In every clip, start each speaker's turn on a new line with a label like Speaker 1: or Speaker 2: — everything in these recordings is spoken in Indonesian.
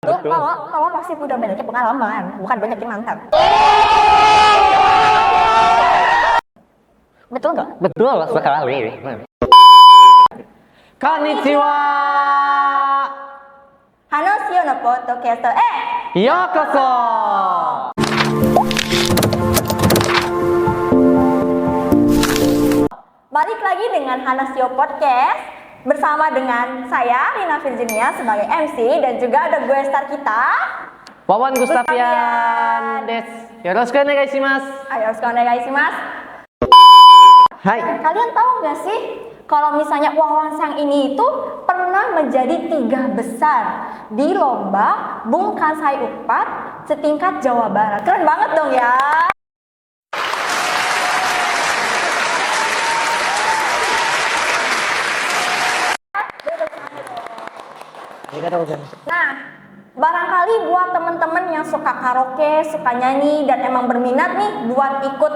Speaker 1: Betul.
Speaker 2: Kalau pasti udah banyak pengalaman, bukan banyak mantan. Betul nggak?
Speaker 1: Betul sekali. Konnichiwa.
Speaker 2: Hanosio no podcast.
Speaker 1: Yokoso.
Speaker 2: Balik lagi dengan Hanosio Podcast bersama dengan saya Rina Virginia sebagai MC dan juga ada gue star kita
Speaker 1: Wawan Gustavian des. Yoroshiku onegaishimasu.
Speaker 2: Ayo guys mas.
Speaker 1: Hai.
Speaker 2: Kalian tahu nggak sih kalau misalnya Wawan Sang ini itu pernah menjadi 3 besar di lomba Bung Kasai Unpad setingkat Jawa Barat. Keren banget dong ya. Nah, barangkali buat temen-temen yang suka karaoke, suka nyanyi, dan emang berminat nih buat ikut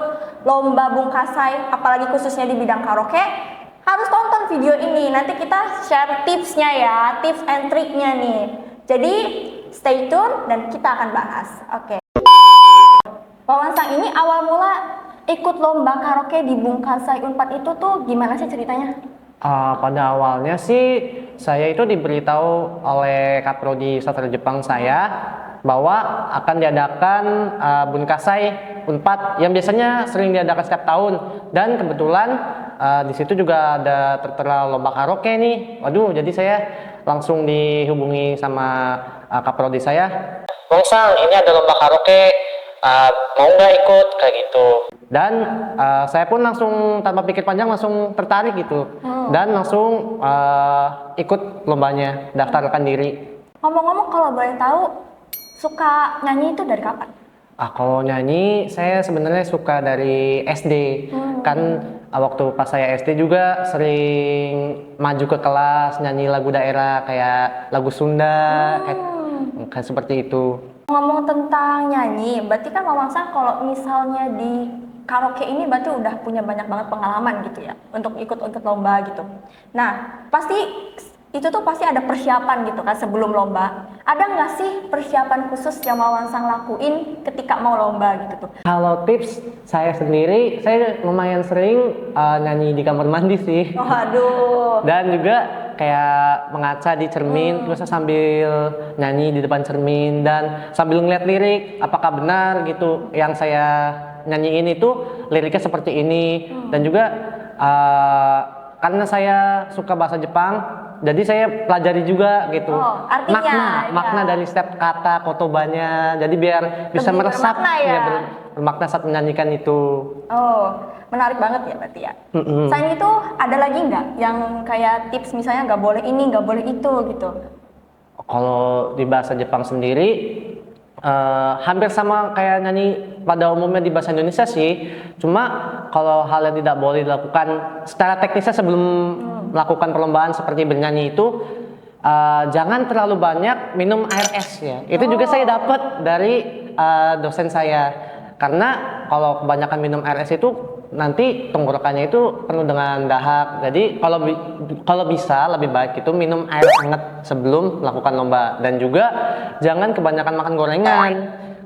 Speaker 2: lomba Bung Kasai, apalagi khususnya di bidang karaoke, harus tonton video ini. Nanti kita share tipsnya ya, tips and triknya nih. Jadi, stay tune dan kita akan bahas. Oke. Wawan Sang ini awal mula ikut lomba karaoke di Bung Kasai Unpad itu tuh gimana sih ceritanya?
Speaker 1: Pada awalnya sih saya itu diberitahu oleh Kaprodi Sastra Jepang saya bahwa akan diadakan Bun Kasai Unpad yang biasanya sering diadakan setiap tahun, dan kebetulan di situ juga ada tertera lomba karaoke nih. Waduh, jadi saya langsung dihubungi sama Kaprodi saya. Bang Sang, ini ada lomba karaoke, mau nggak ikut kayak gitu. Dan saya pun langsung tanpa pikir panjang langsung tertarik gitu, dan langsung ikut lombanya, daftarkan diri.
Speaker 2: Ngomong-ngomong kalau boleh tahu, suka nyanyi itu dari kapan?
Speaker 1: Kalau nyanyi saya sebenarnya suka dari SD. Kan waktu pas saya SD juga sering maju ke kelas nyanyi lagu daerah kayak lagu Sunda, kayak seperti itu.
Speaker 2: Ngomong tentang nyanyi, berarti kan Wawan Sang kalau misalnya di karaoke ini berarti udah punya banyak banget pengalaman gitu ya untuk ikut lomba gitu. Nah, pasti itu tuh pasti ada persiapan gitu kan sebelum lomba. Ada nggak sih persiapan khusus yang Wawan Sang lakuin ketika mau lomba gitu tuh?
Speaker 1: Kalau tips saya sendiri, saya lumayan sering nyanyi di kamar mandi sih.
Speaker 2: Oh, aduh.
Speaker 1: Dan juga kayak mengaca di cermin, terus sambil nyanyi di depan cermin dan sambil ngeliat lirik apakah benar gitu yang saya nyanyiin itu liriknya seperti ini. Dan juga karena saya suka bahasa Jepang, jadi saya pelajari juga gitu
Speaker 2: artinya,
Speaker 1: makna dari setiap kata kotobanya, jadi biar bisa
Speaker 2: lebih
Speaker 1: meresap
Speaker 2: bermakna ya.
Speaker 1: Bermakna saat menyanyikan itu.
Speaker 2: Oh, menarik banget ya berarti ya. Selain itu ada lagi nggak yang kayak tips misalnya nggak boleh ini, nggak boleh itu gitu?
Speaker 1: Kalau di bahasa Jepang sendiri hampir sama kayak nyanyi pada umumnya di bahasa Indonesia sih. Cuma kalau hal yang tidak boleh dilakukan secara teknisnya sebelum melakukan perlombaan seperti bernyanyi itu, jangan terlalu banyak minum air es ya. Itu juga saya dapat dari dosen saya. Karena kalau kebanyakan minum air es itu nanti tenggorokannya itu penuh dengan dahak. Jadi kalau bisa lebih baik itu minum air hangat sebelum melakukan lomba. Dan juga jangan kebanyakan makan gorengan,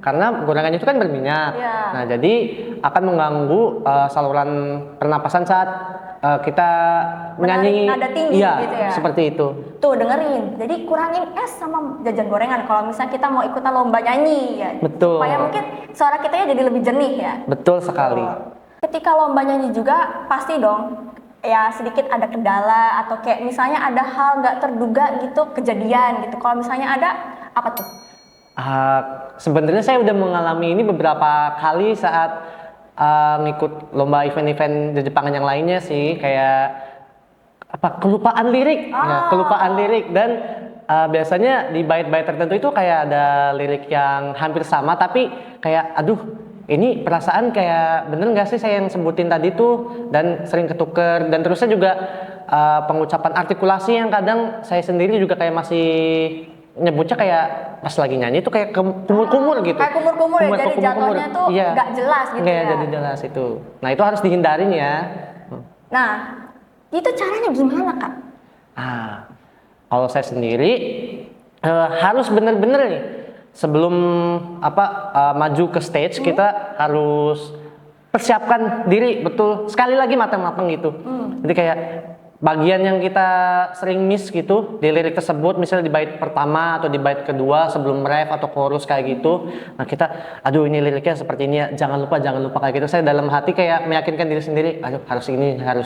Speaker 1: karena gorengan itu kan berminyak. Nah, jadi akan mengganggu saluran pernapasan saat kita menyanyi
Speaker 2: nada tinggi gitu ya.
Speaker 1: Seperti itu.
Speaker 2: Tuh dengerin, jadi kurangin es sama jajan gorengan kalau misalnya kita mau ikutan lomba nyanyi ya.
Speaker 1: Betul.
Speaker 2: Supaya mungkin suara kitanya jadi lebih jernih ya.
Speaker 1: Betul sekali.
Speaker 2: Ketika lomba nyanyi juga pasti dong ya sedikit ada kendala atau kayak misalnya ada hal nggak terduga gitu kejadian gitu. Kalau misalnya ada apa tuh?
Speaker 1: Sebenarnya saya udah mengalami ini beberapa kali saat ngikut lomba event-event di Jepangan yang lainnya sih, kayak kelupaan lirik. Kelupaan lirik, dan biasanya di bait-bait tertentu itu kayak ada lirik yang hampir sama, tapi kayak aduh, ini perasaan kayak bener nggak sih saya yang sebutin tadi tuh, dan sering ketuker. Dan terusnya juga pengucapan artikulasi yang kadang saya sendiri juga kayak masih nyebutnya kayak pas lagi nyanyi itu kayak kumur-kumur gitu.
Speaker 2: Kayak kumur-kumur ya, jadi jatuhnya tuh nggak jelas gitu ya.
Speaker 1: Jadi jelas itu. Nah, itu harus dihindarin ya.
Speaker 2: Nah, itu caranya gimana Kak?
Speaker 1: Kalau saya sendiri harus bener-bener nih sebelum maju ke stage kita harus persiapkan diri betul sekali lagi matang-matang gitu. Jadi kayak bagian yang kita sering miss gitu di lirik tersebut, misalnya di bait pertama atau di bait kedua sebelum ref atau chorus kayak gitu. Nah kita, aduh ini liriknya seperti ini ya, jangan lupa kayak gitu. Saya dalam hati kayak meyakinkan diri sendiri, aduh harus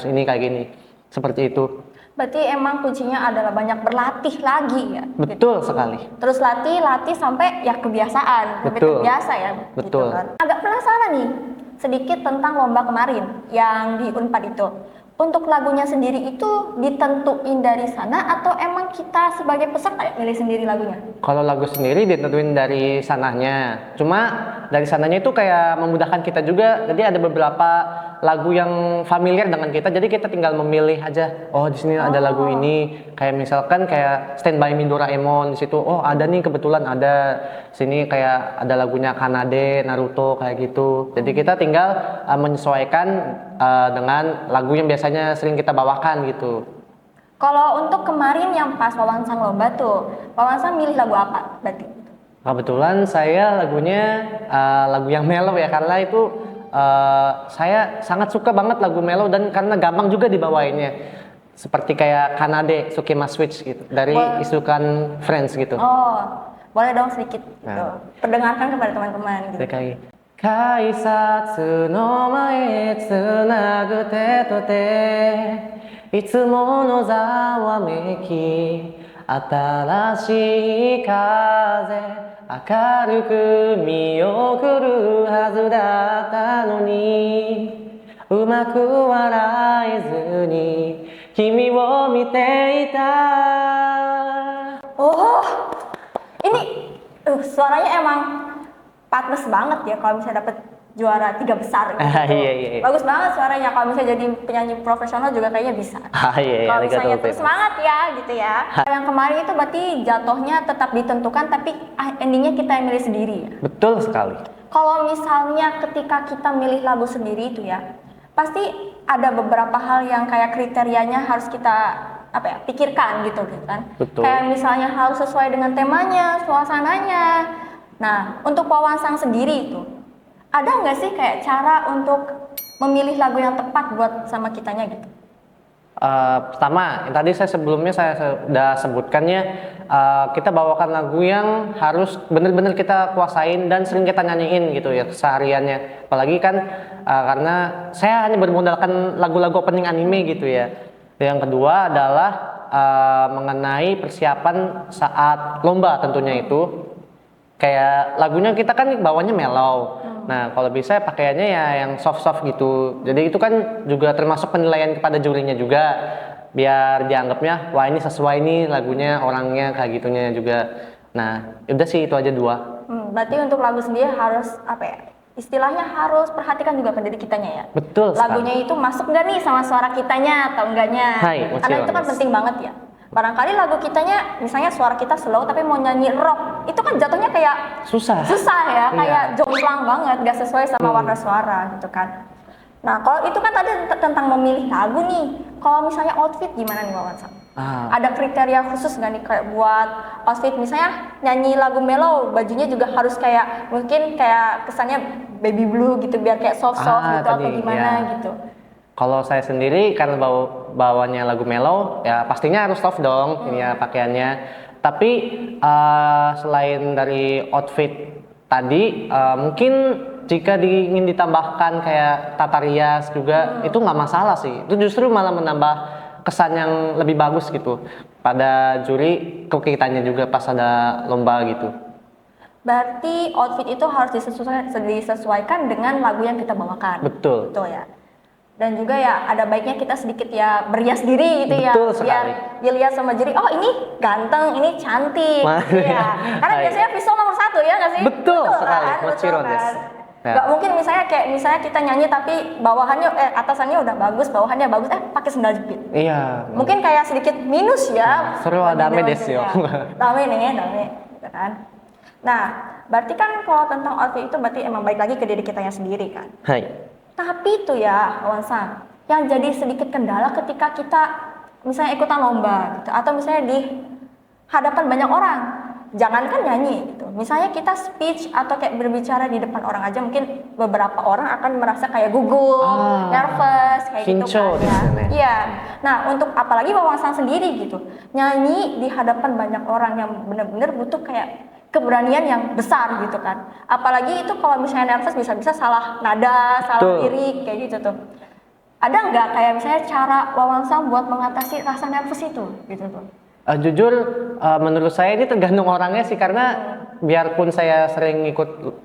Speaker 1: ini kayak gini, seperti itu.
Speaker 2: Berarti emang kuncinya adalah banyak berlatih lagi ya.
Speaker 1: Betul sekali.
Speaker 2: Terus latih sampai ya kebiasaan, sampai
Speaker 1: Betul.
Speaker 2: terbiasa ya.
Speaker 1: Betul.
Speaker 2: Gitu kan. Agak penasaran nih sedikit tentang lomba kemarin yang di Unpad itu. Untuk lagunya sendiri itu ditentuin dari sana atau emang kita sebagai peserta milih sendiri lagunya?
Speaker 1: Kalau lagu sendiri ditentuin dari sananya. Cuma dari sananya itu kayak memudahkan kita juga. Jadi ada beberapa lagu yang familiar dengan kita. Jadi kita tinggal memilih aja. Oh di sini ada lagu ini. Kayak misalkan kayak Stand By Me Doraemon di situ. Oh ada nih kebetulan ada. Sini kayak ada lagunya Kanade, Naruto kayak gitu. Jadi kita tinggal menyesuaikan dengan lagu yang biasanya sering kita bawakan gitu.
Speaker 2: Kalau untuk kemarin yang pas wawansang lomba tuh, wawansang milih lagu apa berarti?
Speaker 1: Kebetulan saya lagunya lagu yang mellow ya, karena itu saya sangat suka banget lagu mellow dan karena gampang juga dibawainnya. Seperti kayak Kanade, Tsukima Switch gitu, dari Isukan Friends gitu.
Speaker 2: Oh, boleh dong sedikit gitu.
Speaker 1: Nah.
Speaker 2: Perdengarkan kepada teman-teman gitu.
Speaker 1: Kayak Kaisatsu no mae tsunagu te to te itsumo no zawameki atarashii kaze akaru ku miyokuru hazu datta no ni umaku waraezu ni kimi wo mite ita.
Speaker 2: Oh, ini suaranya emang pantes banget ya kalau misalnya dapet juara 3 besar gitu.
Speaker 1: Iya.
Speaker 2: Bagus banget suaranya, kalau misalnya jadi penyanyi profesional juga kayaknya bisa.
Speaker 1: Iya,
Speaker 2: Kalau misalnya
Speaker 1: arigatou
Speaker 2: terus semangat ya gitu ya. Yang kemarin itu berarti jatuhnya tetap ditentukan tapi endingnya kita yang milih sendiri ya.
Speaker 1: Betul sekali.
Speaker 2: Kalau misalnya ketika kita milih lagu sendiri itu ya, pasti ada beberapa hal yang kayak kriterianya harus kita pikirkan gitu kan.
Speaker 1: Betul.
Speaker 2: Kayak misalnya harus sesuai dengan temanya, suasananya. Nah, untuk wawansang sendiri itu, ada nggak sih kayak cara untuk memilih lagu yang tepat buat sama kitanya gitu?
Speaker 1: Pertama, yang tadi sebelumnya saya sudah sebutkannya, kita bawakan lagu yang harus benar-benar kita kuasain dan sering kita nyanyiin gitu ya sehariannya. Apalagi kan karena saya hanya bermodalkan lagu-lagu opening anime gitu ya. Yang kedua adalah mengenai persiapan saat lomba tentunya itu. Kayak lagunya kita kan bawanya mellow. Nah, kalau bisa pakaiannya ya yang soft-soft gitu. Jadi itu kan juga termasuk penilaian kepada jurinya juga. Biar dianggapnya, wah ini sesuai nih lagunya, orangnya kayak gitunya juga. Nah, udah sih itu aja 2.
Speaker 2: Berarti untuk lagu sendiri harus istilahnya harus perhatikan juga ke diri kitanya ya.
Speaker 1: Betul sekali.
Speaker 2: Lagunya itu masuk nggak nih sama suara kitanya atau enggaknya?
Speaker 1: Hai,
Speaker 2: Karena itu kan penting banget ya. Barangkali lagu kitanya, misalnya suara kita slow tapi mau nyanyi rock, itu kan jatuhnya kayak
Speaker 1: Susah
Speaker 2: ya, kayak
Speaker 1: Iya.
Speaker 2: jomplang banget, gak sesuai sama warna suara gitu kan. Nah, kalau itu kan tadi tentang memilih lagu nih. Kalau misalnya outfit gimana nih Wawan Sam? Ada kriteria khusus nggak nih kayak buat outfit, misalnya nyanyi lagu mellow, bajunya juga harus kayak mungkin kayak kesannya baby blue gitu biar kayak soft gitu atau gimana
Speaker 1: ya.
Speaker 2: gitu.
Speaker 1: Kalau saya sendiri karena bawanya lagu mellow, ya pastinya harus soft dong ini ya pakaiannya. Tapi selain dari outfit tadi, mungkin jika ingin ditambahkan kayak tata rias juga, itu nggak masalah sih. Itu justru malah menambah kesan yang lebih bagus gitu pada juri, ke kitanya juga pas ada lomba gitu.
Speaker 2: Berarti outfit itu harus disesuaikan dengan lagu yang kita bawakan.
Speaker 1: Betul.
Speaker 2: Betul ya. Dan juga ya ada baiknya kita sedikit ya berias diri gitu ya.
Speaker 1: Betul sekali.
Speaker 2: Biar dilihat sama juri, oh ini ganteng, ini cantik. Gitu ya. Karena biasanya visual nomor 1 ya nggak sih?
Speaker 1: Betul sekali,
Speaker 2: kan? Betul
Speaker 1: Mochiron
Speaker 2: kan?
Speaker 1: Ya.
Speaker 2: Gak mungkin misalnya kita nyanyi tapi bawahannya atasannya udah bagus, bawahannya bagus, pakai sendal jepit.
Speaker 1: Iya.
Speaker 2: Mungkin kayak sedikit minus ya.
Speaker 1: Seru dame desu yo.
Speaker 2: Dame gitu kan. Nah, berarti kan kalau tentang outfit itu berarti emang baik lagi ke diri kitanya sendiri kan.
Speaker 1: Hai.
Speaker 2: Tapi itu ya, Wawan Sam, yang jadi sedikit kendala ketika kita misalnya ikutan lomba gitu, atau misalnya di hadapan banyak orang. jangankan nyanyi gitu. Misalnya kita speech atau kayak berbicara di depan orang aja, mungkin beberapa orang akan merasa kayak gugup, nervous, kayak gitu
Speaker 1: kinco
Speaker 2: kan
Speaker 1: di
Speaker 2: ya.
Speaker 1: sana.
Speaker 2: Iya. Nah, untuk apalagi Wawasan sendiri gitu. Nyanyi di hadapan banyak orang yang benar-benar butuh kayak keberanian yang besar gitu kan. Apalagi itu kalau misalnya nervous bisa-bisa salah nada, salah
Speaker 1: Betul.
Speaker 2: lirik kayak gitu tuh. Ada nggak kayak misalnya cara Wawasan buat mengatasi rasa nervous itu gitu tuh?
Speaker 1: Jujur, menurut saya ini tergantung orangnya sih, karena biarpun saya sering ikut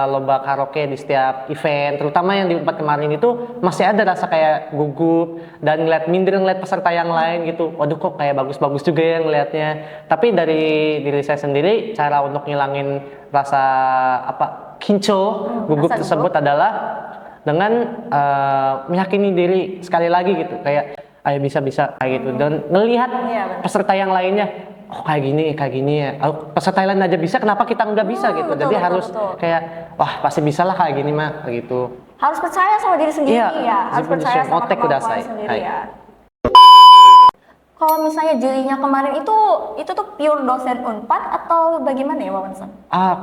Speaker 1: lomba karaoke di setiap event, terutama yang di Unpad kemarin itu masih ada rasa kayak gugup dan minder ngeliat peserta yang lain gitu. Waduh, kok kayak bagus-bagus juga ya ngelihatnya. Tapi dari diri saya sendiri, cara untuk ngilangin rasa kinco, gugup
Speaker 2: rasa
Speaker 1: tersebut
Speaker 2: gugup.
Speaker 1: adalah dengan meyakini diri sekali lagi gitu, kayak ayo bisa kayak gitu, dan ngelihat
Speaker 2: Iya, benar.
Speaker 1: peserta yang lainnya, oh kayak gini ya, oh, peserta lain aja bisa, kenapa kita nggak bisa gitu.
Speaker 2: betul,
Speaker 1: Jadi
Speaker 2: betul,
Speaker 1: harus
Speaker 2: betul.
Speaker 1: kayak wah pasti bisa lah kayak gini mah, kayak gitu.
Speaker 2: Harus percaya sama diri sendiri
Speaker 1: Iya,
Speaker 2: ya, harus
Speaker 1: jibu
Speaker 2: percaya
Speaker 1: desu,
Speaker 2: sama
Speaker 1: otek
Speaker 2: kemampuan
Speaker 1: kudasai.
Speaker 2: sendiri
Speaker 1: Hai.
Speaker 2: ya. Kalau misalnya jurinya kemarin itu tuh pure dosen Unpad atau bagaimana ya Wawansan?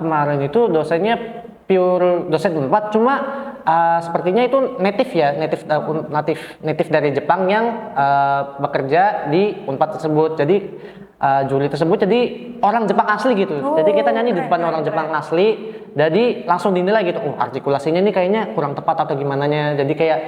Speaker 1: Kemarin itu dosennya pure dosen Unpad, cuma sepertinya itu native dari Jepang yang bekerja di Unpad tersebut. Jadi juri tersebut jadi orang Jepang asli gitu. Jadi kita nyanyi di
Speaker 2: keren,
Speaker 1: depan
Speaker 2: keren,
Speaker 1: orang Jepang
Speaker 2: keren.
Speaker 1: asli, jadi langsung dinilai gitu. Oh, artikulasinya nih kayaknya kurang tepat atau gimana nya. Jadi kayak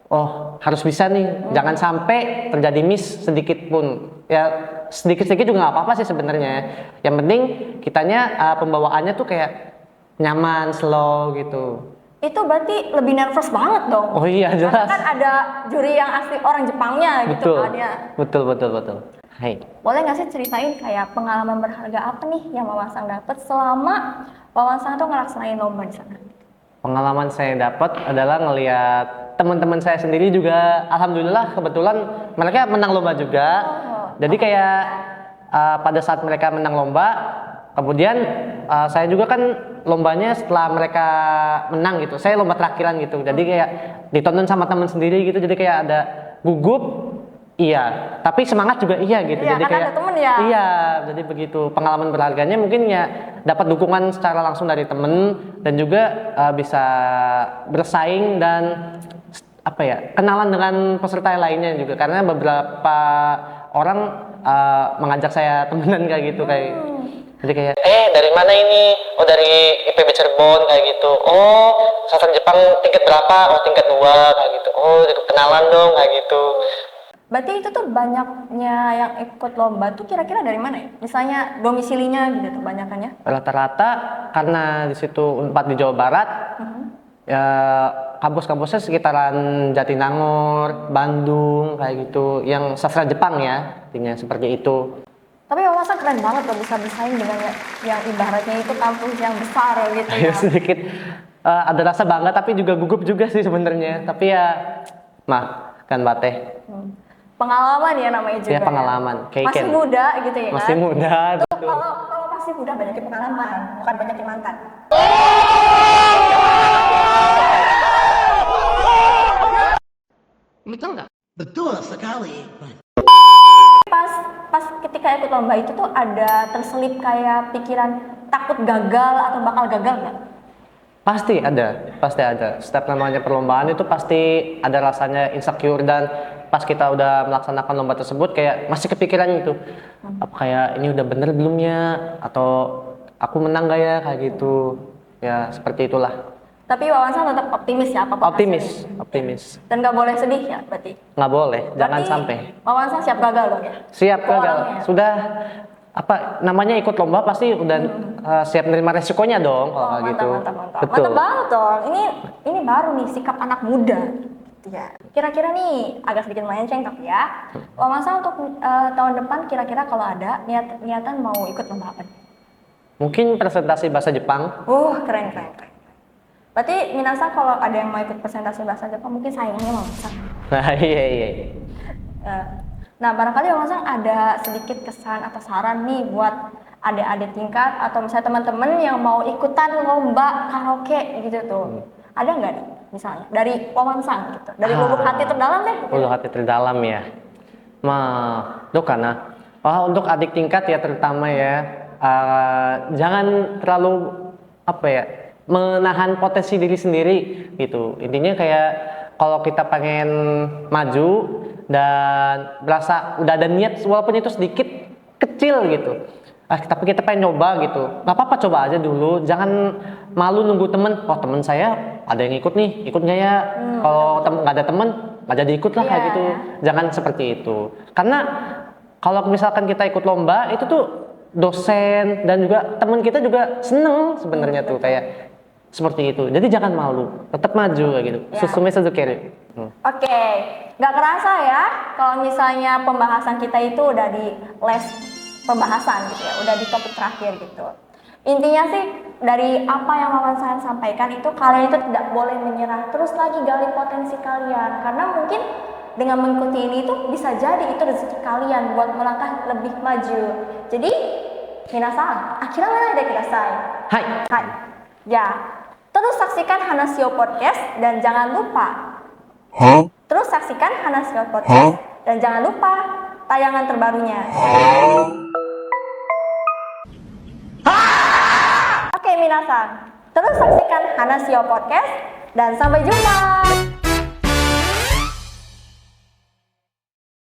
Speaker 1: oh, harus bisa nih, jangan sampai terjadi miss sedikit pun. Ya sedikit-sedikit juga nggak apa-apa sih sebenarnya. Yang penting kitanya pembawaannya tuh kayak nyaman, slow gitu.
Speaker 2: Itu berarti lebih nervous banget dong.
Speaker 1: Oh iya,
Speaker 2: Karena
Speaker 1: jelas.
Speaker 2: kan ada juri yang asli orang Jepangnya gitu
Speaker 1: Betul,
Speaker 2: kan ya.
Speaker 1: betul. Hai.
Speaker 2: Boleh nggak sih ceritain kayak pengalaman berharga apa nih yang Wawasan dapat selama Wawasan tuh ngelaksanain lomba di sana?
Speaker 1: Pengalaman saya dapat adalah ngelihat teman-teman saya sendiri juga, alhamdulillah kebetulan mereka menang lomba juga. Jadi kayak pada saat mereka menang lomba, kemudian saya juga kan lombanya setelah mereka menang gitu, saya lomba terakhiran gitu. Jadi kayak ditonton sama teman sendiri gitu, jadi kayak ada gugup, iya, tapi semangat juga iya gitu.
Speaker 2: Iya,
Speaker 1: Jadi
Speaker 2: karena
Speaker 1: kayak
Speaker 2: ada temen ya.
Speaker 1: iya, jadi begitu. Pengalaman berharganya mungkin ya dapat dukungan secara langsung dari temen, dan juga bisa bersaing dan kenalan dengan peserta lainnya juga, karena beberapa orang mengajak saya temenan kayak gitu, kayak jadi kayak dari mana ini? Oh, dari IPB Cirebon kayak gitu. Oh, sastra Jepang tingkat berapa? Oh, tingkat 2 kayak gitu. Oh, kenalan dong kayak gitu.
Speaker 2: Berarti itu tuh banyaknya yang ikut lomba tuh kira-kira dari mana ya? Misalnya domisilinya gitu tuh banyakannya?
Speaker 1: Rata-rata karena di situ Unpad di Jawa Barat, ya kampus-kampusnya sekitaran Jatinangor, Bandung kayak gitu, yang sastra Jepang ya, artinya seperti itu.
Speaker 2: Tapi Wawasan keren banget loh bisa bersaing dengan yang ibaratnya itu kampus yang besar gitu
Speaker 1: Ya
Speaker 2: ya.
Speaker 1: sedikit ada rasa bangga, tapi juga gugup juga sih sebenarnya. Tapi ya mah kan bateh.
Speaker 2: Pengalaman ya namanya juga.
Speaker 1: Ya pengalaman.
Speaker 2: Masih
Speaker 1: Keiken.
Speaker 2: muda gitu ya
Speaker 1: Masih
Speaker 2: kan?
Speaker 1: muda.
Speaker 2: Tuh, kalau masih muda banyakin pengalaman, bukan banyakin mantan.
Speaker 1: Betul nggak?
Speaker 3: Betul sekali.
Speaker 2: Pas ketika ikut lomba itu tuh ada terselip kayak pikiran takut gagal atau bakal gagal nggak?
Speaker 1: Pasti ada. Setiap namanya perlombaan itu pasti ada rasanya insecure, dan pas kita udah melaksanakan lomba tersebut kayak masih kepikiran gitu. Apa kayak ini udah bener belum ya? Atau aku menang gak ya? Kayak gitu. Ya seperti itulah.
Speaker 2: Tapi Wawasan tetap optimis ya apapun hasilnya.
Speaker 1: Optimis.
Speaker 2: Dan nggak boleh sedih ya berarti.
Speaker 1: Nggak boleh, jangan
Speaker 2: Berarti
Speaker 1: sampai.
Speaker 2: Wawasan siap gagal dong ya?
Speaker 1: Siap
Speaker 2: Itu
Speaker 1: gagal.
Speaker 2: orangnya.
Speaker 1: Sudah namanya ikut lomba pasti udah siap menerima resikonya dong kalau kayak gitu.
Speaker 2: Mantap.
Speaker 1: Betul.
Speaker 2: Mantap banget dong. Ini baru nih sikap anak muda. Ya. Kira-kira nih agak sedikit melenceng tapi ya. Wawasan untuk tahun depan kira-kira kalau ada niatan mau ikut lomba apa?
Speaker 1: Mungkin presentasi bahasa Jepang.
Speaker 2: Keren. Berarti Minasa kalau ada yang mau ikut presentasi bahasa Jepang mungkin sayangnya Wawasan.
Speaker 1: Nah, iya.
Speaker 2: Nah, barangkali Wawasan ada sedikit kesan atau saran nih buat adik-adik tingkat atau misalnya teman-teman yang mau ikutan lomba karaoke gitu tuh. Ada nggak nih misalnya dari Wawasan gitu, dari lubuk hati terdalam deh.
Speaker 1: Lubuk hati terdalam ya. Untuk adik tingkat ya terutama ya, jangan terlalu apa ya, menahan potensi diri sendiri gitu. Intinya kayak kalau kita pengen maju dan berasa udah ada niat walaupun itu sedikit kecil gitu. Tapi kita pengen nyoba gitu. Nggak apa-apa, coba aja dulu. Jangan malu nunggu temen. Oh, temen saya ada yang ikut nih, ikut nggak ya? Kalau nggak ada temen, nggak jadi ikut lah kayak
Speaker 2: Iya,
Speaker 1: gitu.
Speaker 2: ya.
Speaker 1: Jangan seperti itu. Karena kalau misalkan kita ikut lomba itu tuh dosen dan juga teman kita juga seneng sebenarnya tuh kayak seperti itu. Jadi jangan malu, tetap maju kayak gitu.
Speaker 2: Ya.
Speaker 1: Susume Suzukeri.
Speaker 2: Oke, nggak kerasa ya kalau misalnya pembahasan kita itu udah di les pembahasan gitu ya, udah di topik terakhir gitu. Intinya sih dari apa yang Wawan saya sampaikan itu, kalian itu tidak boleh menyerah, terus lagi gali potensi kalian, karena mungkin dengan mengikuti ini itu bisa jadi itu rezeki kalian buat melangkah lebih maju. Jadi, minasan, akhirnya mana ada kudasai.
Speaker 1: Hai.
Speaker 2: Hai. Ya, terus saksikan Hanasio Podcast dan jangan lupa Terus saksikan Hanasio Podcast dan jangan lupa tayangan terbarunya. Oke, minasan. Terus saksikan Hanasio Podcast dan sampai jumpa.